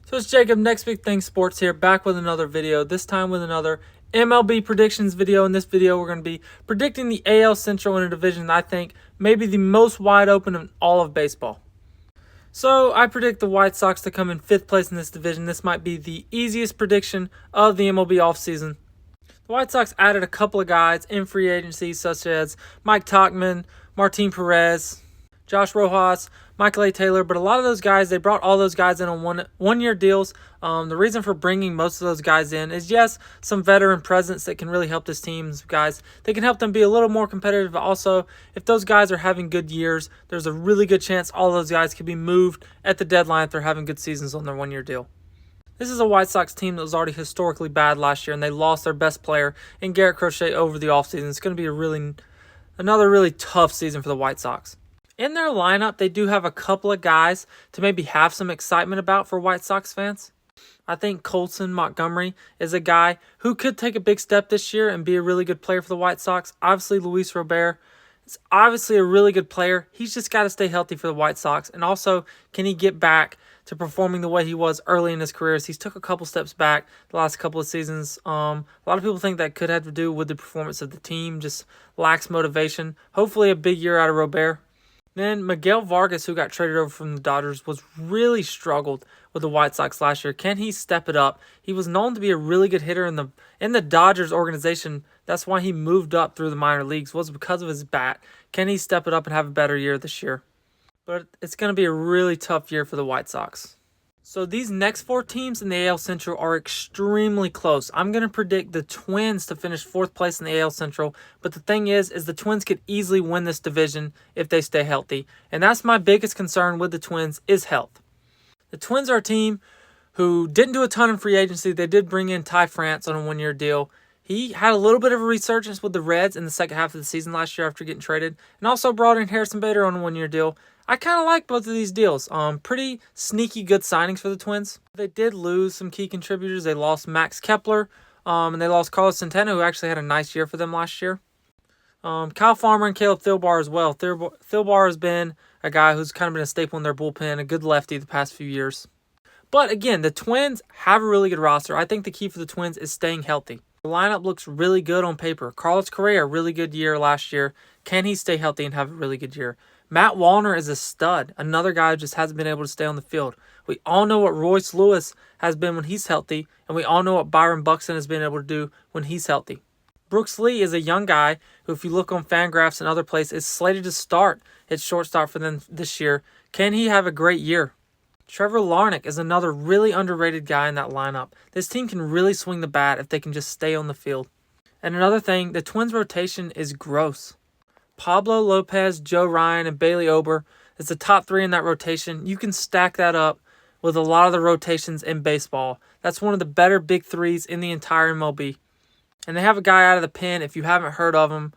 So it's Jacob, Next Big Thing Sports here, back with another video, this time with another MLB predictions video. In this video, we're going to be predicting the AL Central in a division that I think may be the most wide open in all of baseball. So I predict the White Sox to come in 5th place in this division. This might be the easiest prediction of the MLB offseason. The White Sox added a couple of guys in free agency, such as Mike Tauchman, Martin Perez, Josh Rojas, Michael A. Taylor, but a lot of those guys, they brought all those guys in on one-year deals. The reason for bringing most of those guys in is, yes, some veteran presence that can really help this team's guys. They can help them be a little more competitive, but also, if those guys are having good years, there's a really good chance all those guys could be moved at the deadline if they're having good seasons on their one-year deal. This is a White Sox team that was already historically bad last year, and they lost their best player in Garrett Crochet over the offseason. It's going to be another really tough season for the White Sox. In their lineup, they do have a couple of guys to maybe have some excitement about for White Sox fans. I think Colson Montgomery is a guy who could take a big step this year and be a really good player for the White Sox. Obviously, Luis Robert is obviously a really good player. He's just got to stay healthy for the White Sox. And also, can he get back to performing the way he was early in his career? He's took a couple steps back the last couple of seasons. A lot of people think that could have to do with the performance of the team, just lacks motivation. Hopefully, a big year out of Robert. Then Miguel Vargas, who got traded over from the Dodgers, was really struggled with the White Sox last year. Can he step it up? He was known to be a really good hitter in the Dodgers organization. That's why he moved up through the minor leagues, was because of his bat. Can he step it up and have a better year this year? But it's going to be a really tough year for the White Sox. So these next 4 teams in the AL Central are extremely close. I'm going to predict the Twins to finish 4th place in the AL Central. But the thing is the Twins could easily win this division if they stay healthy. And that's my biggest concern with the Twins is health. The Twins are a team who didn't do a ton in free agency. They did bring in Ty France on a 1-year deal. He had a little bit of a resurgence with the Reds in the second half of the season last year after getting traded. And also brought in Harrison Bader on a 1-year deal. I kind of like both of these deals. Pretty sneaky good signings for the Twins. They did lose some key contributors. They lost Max Kepler, and they lost Carlos Santana, who actually had a nice year for them last year. Kyle Farmer and Caleb Thielbar as well. Thielbar has been a guy who's kind of been a staple in their bullpen, a good lefty the past few years. But again, the Twins have a really good roster. I think the key for the Twins is staying healthy. The lineup looks really good on paper. Carlos Correa, really good year last year. Can he stay healthy and have a really good year? Matt Wallner is a stud. Another guy who just hasn't been able to stay on the field. We all know what Royce Lewis has been when he's healthy, and we all know what Byron Buxton has been able to do when he's healthy. Brooks Lee is a young guy who, if you look on Fangraphs and other places, is slated to start at shortstop for them this year. Can he have a great year? Trevor Larnach is another really underrated guy in that lineup. This team can really swing the bat if they can just stay on the field. And another thing, the Twins' rotation is gross. Pablo Lopez, Joe Ryan, and Bailey Ober is the top 3 in that rotation. You can stack that up with a lot of the rotations in baseball. That's one of the better big 3s in the entire MLB. And they have a guy out of the pen, if you haven't heard of him.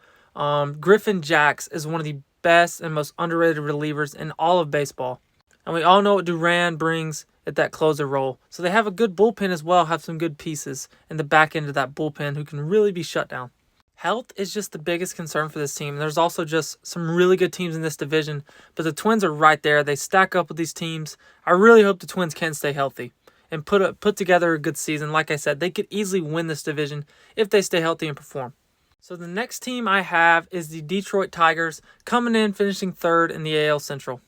Griffin Jax is one of the best and most underrated relievers in all of baseball. And we all know what Duran brings at that closer role. So they have a good bullpen as well, have some good pieces in the back end of that bullpen who can really be shut down. Health is just the biggest concern for this team. There's also just some really good teams in this division, but the Twins are right there. They stack up with these teams. I really hope the Twins can stay healthy and put together a good season. Like I said, they could easily win this division if they stay healthy and perform. So the next team I have is the Detroit Tigers, coming in, finishing 3rd in the AL Central.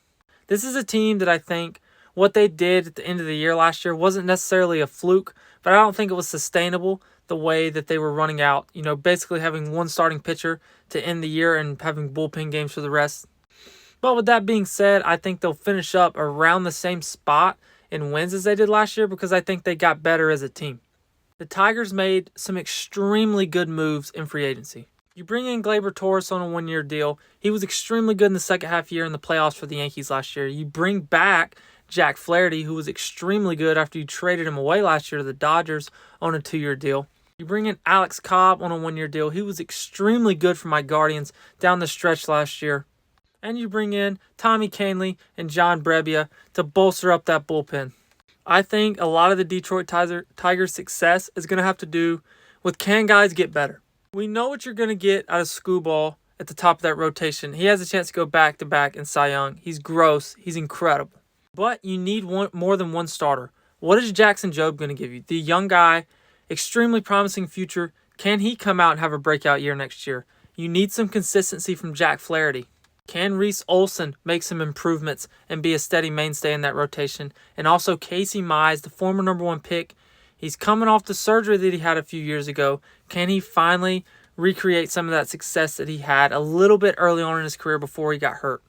This is a team that I think what they did at the end of the year last year wasn't necessarily a fluke, but I don't think it was sustainable the way that they were running out. Basically having one starting pitcher to end the year and having bullpen games for the rest. But with that being said, I think they'll finish up around the same spot in wins as they did last year because I think they got better as a team. The Tigers made some extremely good moves in free agency. You bring in Gleyber Torres on a 1-year deal. He was extremely good in the second half year in the playoffs for the Yankees last year. You bring back Jack Flaherty, who was extremely good after you traded him away last year to the Dodgers on a 2-year deal. You bring in Alex Cobb on a 1-year deal. He was extremely good for my Guardians down the stretch last year. And you bring in Tommy Kahnle and John Brebbia to bolster up that bullpen. I think a lot of the Detroit Tigers' success is going to have to do with, can guys get better? We know what you're going to get out of Skubal at the top of that rotation. He has a chance to go back-to-back in Cy Young. He's gross. He's incredible. But you need more than one starter. What is Jackson Jobe going to give you? The young guy, extremely promising future. Can he come out and have a breakout year next year? You need some consistency from Jack Flaherty. Can Reese Olson make some improvements and be a steady mainstay in that rotation? And also Casey Mize, the former #1 pick. He's coming off the surgery that he had a few years ago. Can he finally recreate some of that success that he had a little bit early on in his career before he got hurt?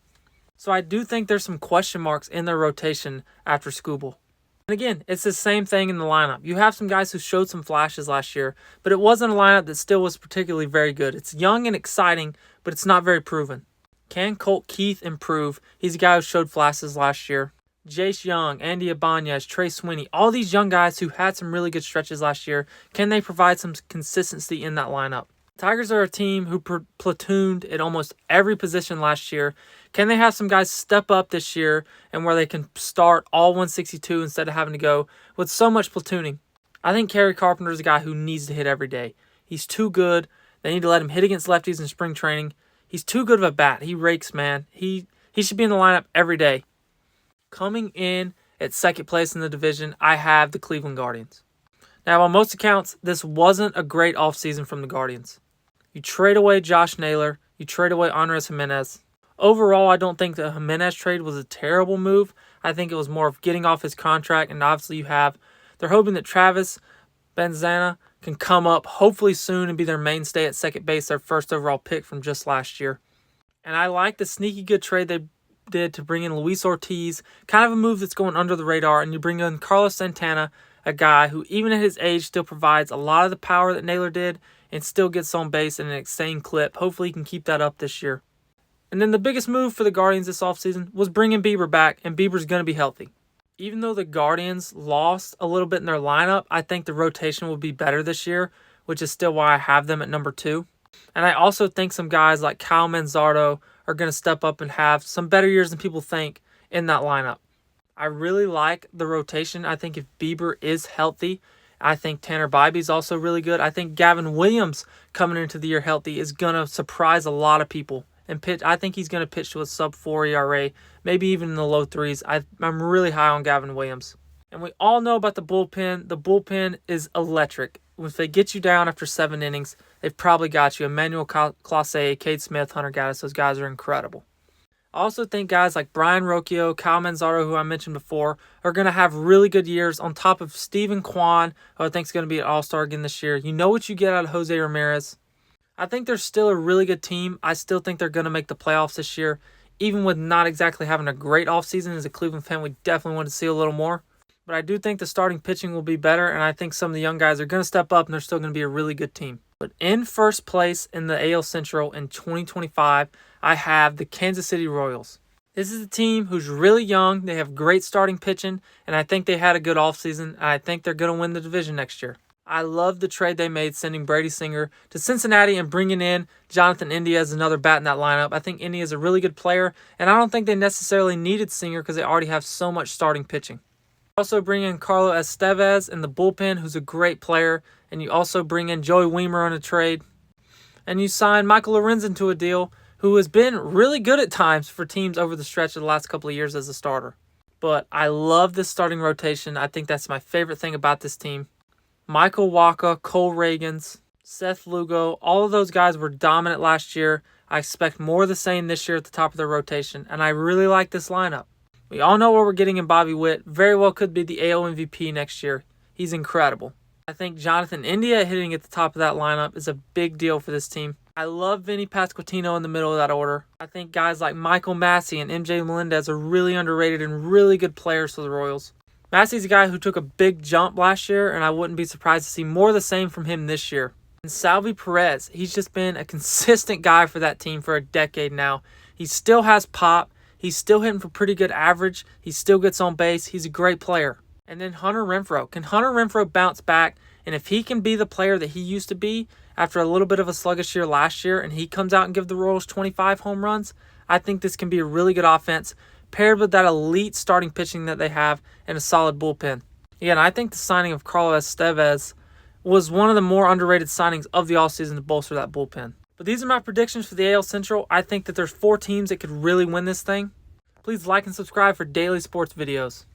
So I do think there's some question marks in their rotation after Skubal. And again, it's the same thing in the lineup. You have some guys who showed some flashes last year, but it wasn't a lineup that still was particularly very good. It's young and exciting, but it's not very proven. Can Colt Keith improve? He's a guy who showed flashes last year. Jace Young, Andy Ibanez, Trey Sweeney, all these young guys who had some really good stretches last year, can they provide some consistency in that lineup? Tigers are a team who platooned at almost every position last year. Can they have some guys step up this year and where they can start all 162 instead of having to go with so much platooning? I think Kerry Carpenter is a guy who needs to hit every day. He's too good. They need to let him hit against lefties in spring training. He's too good of a bat. He rakes, man. He should be in the lineup every day. Coming in at second place in the division, I have the Cleveland Guardians. Now, on most accounts, this wasn't a great offseason from the Guardians. You trade away Josh Naylor. You trade away Andres Gimenez. Overall, I don't think the Gimenez trade was a terrible move. I think it was more of getting off his contract, and obviously they're hoping that Travis Benzana can come up hopefully soon and be their mainstay at second base, their first overall pick from just last year. And I like the sneaky good trade they did to bring in Luis Ortiz, kind of a move that's going under the radar, and you bring in Carlos Santana, a guy who even at his age still provides a lot of the power that Naylor did and still gets on base in an insane clip. Hopefully he can keep that up this year. And then the biggest move for the Guardians this offseason was bringing Bieber back, and Bieber's going to be healthy. Even though the Guardians lost a little bit in their lineup, I think the rotation will be better this year, which is still why I have them at number 2. And I also think some guys like Kyle Manzardo are going to step up and have some better years than people think in that lineup. I really like the rotation. I think if Bieber is healthy, I think Tanner Bybee is also really good. I think Gavin Williams coming into the year healthy is going to surprise a lot of people. And I think he's going to pitch to a sub-4 ERA, maybe even in the low 3s. I'm really high on Gavin Williams. And we all know about the bullpen. The bullpen is electric. If they get you down after 7 innings, they've probably got you. Emmanuel Clase, Cade Smith, Hunter Gaddis, those guys are incredible. I also think guys like Brian Rocchio, Kyle Manzardo, who I mentioned before, are going to have really good years on top of Stephen Kwan, who I think is going to be an all-star again this year. You know what you get out of Jose Ramirez. I think they're still a really good team. I still think they're going to make the playoffs this year. Even with not exactly having a great offseason, as a Cleveland fan, we definitely want to see a little more. But I do think the starting pitching will be better, and I think some of the young guys are going to step up, and they're still going to be a really good team. But in first place in the AL Central in 2025, I have the Kansas City Royals. This is a team who's really young. They have great starting pitching, and I think they had a good offseason, and I think they're going to win the division next year. I love the trade they made sending Brady Singer to Cincinnati and bringing in Jonathan India as another bat in that lineup. I think India is a really good player, and I don't think they necessarily needed Singer because they already have so much starting pitching. Also bring in Carlo Estevez in the bullpen, who's a great player, and you also bring in Joey Weimer on a trade. And you sign Michael Lorenzen to a deal, who has been really good at times for teams over the stretch of the last couple of years as a starter. But I love this starting rotation. I think that's my favorite thing about this team. Michael Wacha, Cole Ragans, Seth Lugo, all of those guys were dominant last year. I expect more of the same this year at the top of their rotation, and I really like this lineup. We all know what we're getting in Bobby Witt. Very well could be the AL MVP next year. He's incredible. I think Jonathan India hitting at the top of that lineup is a big deal for this team. I love Vinny Pasquantino in the middle of that order. I think guys like Michael Massey and MJ Melendez are really underrated and really good players for the Royals. Massey's a guy who took a big jump last year, and I wouldn't be surprised to see more of the same from him this year. And Salvi Perez, he's just been a consistent guy for that team for a decade now. He still has pop. He's still hitting for pretty good average. He still gets on base. He's a great player. And then Hunter Renfroe. Can Hunter Renfroe bounce back? And if he can be the player that he used to be after a little bit of a sluggish year last year, and he comes out and gives the Royals 25 home runs, I think this can be a really good offense, paired with that elite starting pitching that they have and a solid bullpen. Again, I think the signing of Carlos Estevez was one of the more underrated signings of the offseason to bolster that bullpen. But these are my predictions for the AL Central. I think that there's 4 teams that could really win this thing. Please like and subscribe for daily sports videos.